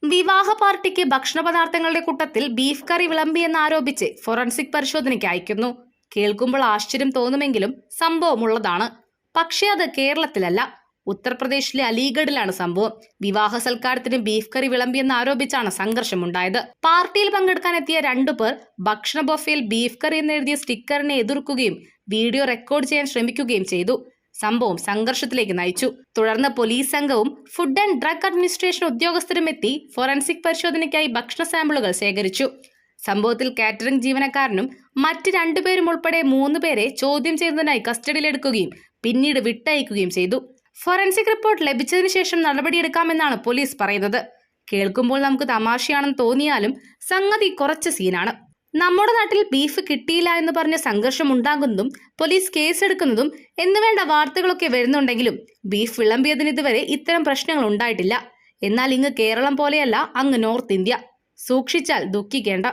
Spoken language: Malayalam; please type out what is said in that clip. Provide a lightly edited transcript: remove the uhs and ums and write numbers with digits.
വിവാഹ പാർട്ടിക്ക് ഭക്ഷണ പദാർത്ഥങ്ങളുടെ കൂട്ടത്തിൽ ബീഫ് കറി വിളമ്പിയെന്നാരോപിച്ച് ഫോറൻസിക് പരിശോധനയ്ക്ക് അയക്കുന്നു. കേൾക്കുമ്പോൾ ആശ്ചര്യം തോന്നുമെങ്കിലും സംഭവമുള്ളതാണ്. പക്ഷേ അത് കേരളത്തിലല്ല, ഉത്തർപ്രദേശിലെ അലിഗഡിലാണ് സംഭവം. വിവാഹ സൽക്കാരത്തിന് ബീഫ് കറി വിളമ്പിയെന്നാരോപിച്ചാണ് സംഘർഷമുണ്ടായത്. പാർട്ടിയിൽ പങ്കെടുക്കാനെത്തിയ 2 പേർ ഭക്ഷണ ബൊഫയിൽ ബീഫ് കറി എന്നെഴുതിയ സ്റ്റിക്കറിനെ എതിർക്കുകയും വീഡിയോ റെക്കോർഡ് ചെയ്യാൻ ശ്രമിക്കുകയും ചെയ്തു. സംഭവം സംഘർഷത്തിലേക്ക് നയിച്ചു. തുടർന്ന് പോലീസ് സംഘവും ഫുഡ് ആൻഡ് ഡ്രഗ് അഡ്മിനിസ്ട്രേഷൻ ഉദ്യോഗസ്ഥരും എത്തി ഫോറൻസിക് പരിശോധനയ്ക്കായി ഭക്ഷണ സാമ്പിളുകൾ ശേഖരിച്ചു. സംഭവത്തിൽ കാറ്ററിംഗ് ജീവനക്കാരനും മറ്റ് 2 പേരും ഉൾപ്പെടെ 3 പേരെ ചോദ്യം ചെയ്യുന്നതിനായി കസ്റ്റഡിയിലെടുക്കുകയും പിന്നീട് വിട്ടയക്കുകയും ചെയ്തു. ഫോറൻസിക് റിപ്പോർട്ട് ലഭിച്ചതിനു ശേഷം നടപടിയെടുക്കാമെന്നാണ് പോലീസ് പറയുന്നത്. കേൾക്കുമ്പോൾ നമുക്ക് തമാശയാണെന്ന് തോന്നിയാലും സംഗതി കുറച്ച് സീനാണ്. നമ്മുടെ നാട്ടിൽ ബീഫ് കിട്ടിയില്ല എന്ന് പറഞ്ഞ് സംഘർഷം ഉണ്ടാകുന്നതും പോലീസ് കേസെടുക്കുന്നതും എന്നുവേണ്ട വാർത്തകളൊക്കെ വരുന്നുണ്ടെങ്കിലും ബീഫ് വിളമ്പിയതിന് ഇതുവരെ ഇത്തരം പ്രശ്നങ്ങൾ ഉണ്ടായിട്ടില്ല. എന്നാൽ ഇങ്ങ് കേരളം പോലെയല്ല അങ്ങ് നോർത്ത് ഇന്ത്യ. സൂക്ഷിച്ചാൽ ദുഃഖിക്കേണ്ട.